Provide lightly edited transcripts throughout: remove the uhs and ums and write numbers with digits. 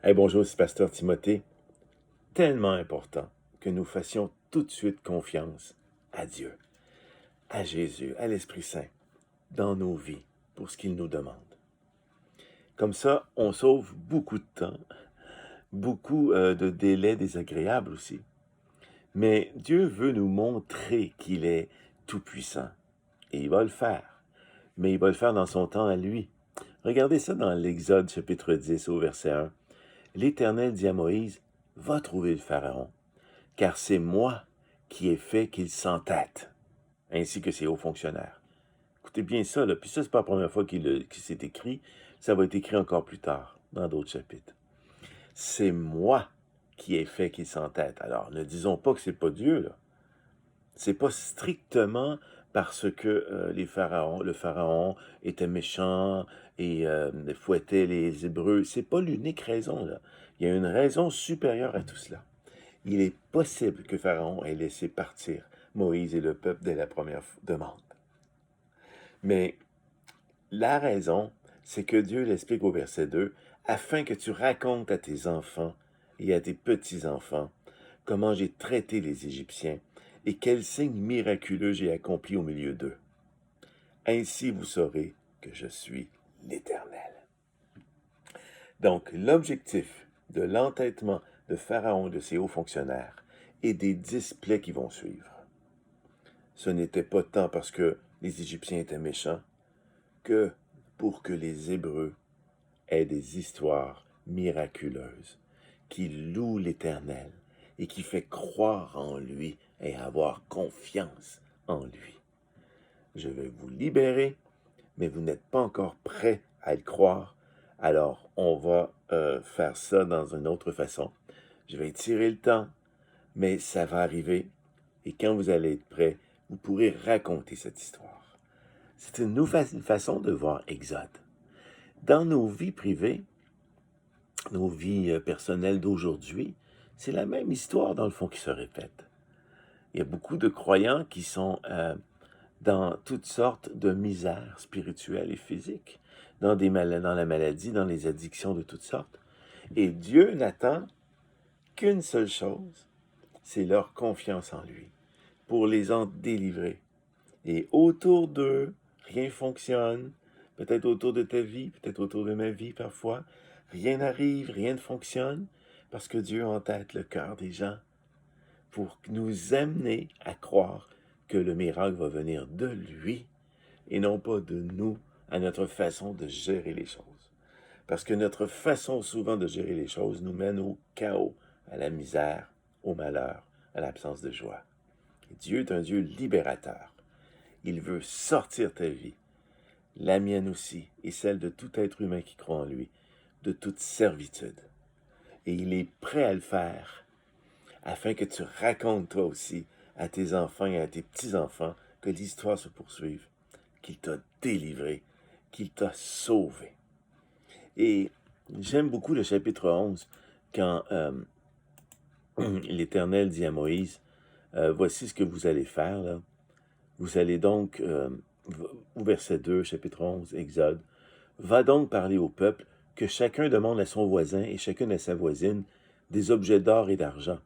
Hey, bonjour, c'est Pasteur Timothée. Tellement important que nous fassions tout de suite confiance à Dieu, à Jésus, à l'Esprit Saint, dans nos vies, pour ce qu'il nous demande. Comme ça, on sauve beaucoup de temps, beaucoup de délais désagréables aussi. Mais Dieu veut nous montrer qu'il est tout-puissant. Et il va le faire. Mais il va le faire dans son temps à lui. Regardez ça dans l'Exode chapitre 10 au verset 1. L'Éternel dit à Moïse, « Va trouver le Pharaon, car c'est moi qui ai fait qu'il s'entête, ainsi que ses hauts fonctionnaires. » Écoutez bien ça, là. Puis ça, c'est pas la première fois qu'il s'est écrit. Ça va être écrit encore plus tard, dans d'autres chapitres. C'est moi qui ai fait qu'il s'entête. Alors, ne disons pas que c'est pas Dieu, là. C'est pas strictement parce que le pharaon était méchant et fouettait les Hébreux. C'est pas l'unique raison, là. Il y a une raison supérieure à tout cela. Il est possible que Pharaon ait laissé partir Moïse et le peuple dès la première demande. Mais la raison, c'est que Dieu l'explique au verset 2, afin que tu racontes à tes enfants et à tes petits-enfants comment j'ai traité les Égyptiens et quels signes miraculeux j'ai accomplis au milieu d'eux. Ainsi vous saurez que je suis l'Éternel. Donc, l'objectif de l'entêtement de Pharaon et de ses hauts fonctionnaires et des 10 plaies qui vont suivre, ce n'était pas tant parce que les Égyptiens étaient méchants que pour que les Hébreux aient des histoires miraculeuses qui louent l'Éternel et qui fait croire en lui et avoir confiance en lui. Je vais vous libérer, mais vous n'êtes pas encore prêt à le croire. Alors, on va faire ça dans une autre façon. Je vais étirer le temps, mais ça va arriver. Et quand vous allez être prêt, vous pourrez raconter cette histoire. C'est une nouvelle façon de voir Exode. Dans nos vies privées, nos vies personnelles d'aujourd'hui, c'est la même histoire dans le fond qui se répète. Il y a beaucoup de croyants qui sont dans toutes sortes de misères spirituelles et physiques, dans la maladie, dans les addictions de toutes sortes. Et Dieu n'attend qu'une seule chose, c'est leur confiance en lui, pour les en délivrer. Et autour d'eux, rien ne fonctionne, peut-être autour de ta vie, peut-être autour de ma vie parfois, rien n'arrive, rien ne fonctionne, parce que Dieu entête le cœur des gens pour nous amener à croire que le miracle va venir de lui et non pas de nous, à notre façon de gérer les choses. Parce que notre façon souvent de gérer les choses nous mène au chaos, à la misère, au malheur, à l'absence de joie. Et Dieu est un Dieu libérateur. Il veut sortir ta vie, la mienne aussi, et celle de tout être humain qui croit en lui, de toute servitude. Et il est prêt à le faire, afin que tu racontes toi aussi à tes enfants et à tes petits-enfants que l'histoire se poursuive, qu'il t'a délivré, qu'il t'a sauvé. Et j'aime beaucoup le chapitre 11, quand l'Éternel dit à Moïse, voici ce que vous allez faire, là. Vous allez donc, au verset 2, chapitre 11, Exode, va donc parler au peuple que chacun demande à son voisin et chacune à sa voisine des objets d'or et d'argent.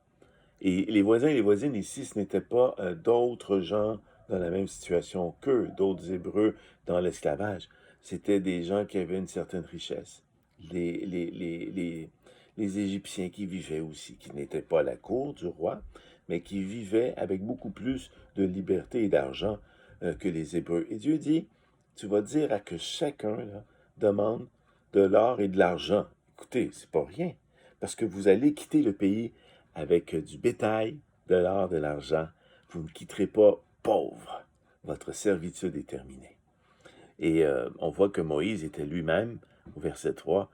Et les voisins et les voisines ici, ce n'étaient pas d'autres gens dans la même situation qu'eux, d'autres Hébreux dans l'esclavage. C'était des gens qui avaient une certaine richesse. Les Égyptiens qui vivaient aussi, qui n'étaient pas à la cour du roi, mais qui vivaient avec beaucoup plus de liberté et d'argent que les Hébreux. Et Dieu dit, tu vas dire à que chacun là, demande de l'or et de l'argent. Écoutez, c'est pas rien, parce que vous allez quitter le pays avec du bétail, de l'or, de l'argent. Vous ne quitterez pas pauvre. Votre servitude est terminée. Et on voit que Moïse était lui-même, au verset 3,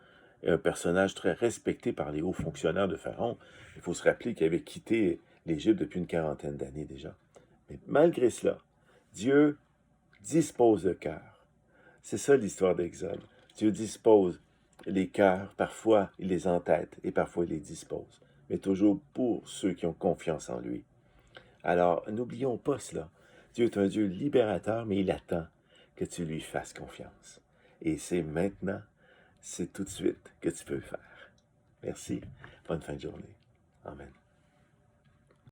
un personnage très respecté par les hauts fonctionnaires de Pharaon. Il faut se rappeler qu'il avait quitté l'Égypte depuis une quarantaine d'années déjà. Mais malgré cela, Dieu dispose le cœur. C'est ça l'histoire d'Exode. Dieu dispose les cœurs, parfois il les entête et parfois il les dispose, mais toujours pour ceux qui ont confiance en lui. Alors, n'oublions pas cela. Dieu est un Dieu libérateur, mais il attend que tu lui fasses confiance. Et c'est maintenant, c'est tout de suite que tu peux le faire. Merci. Bonne fin de journée. Amen.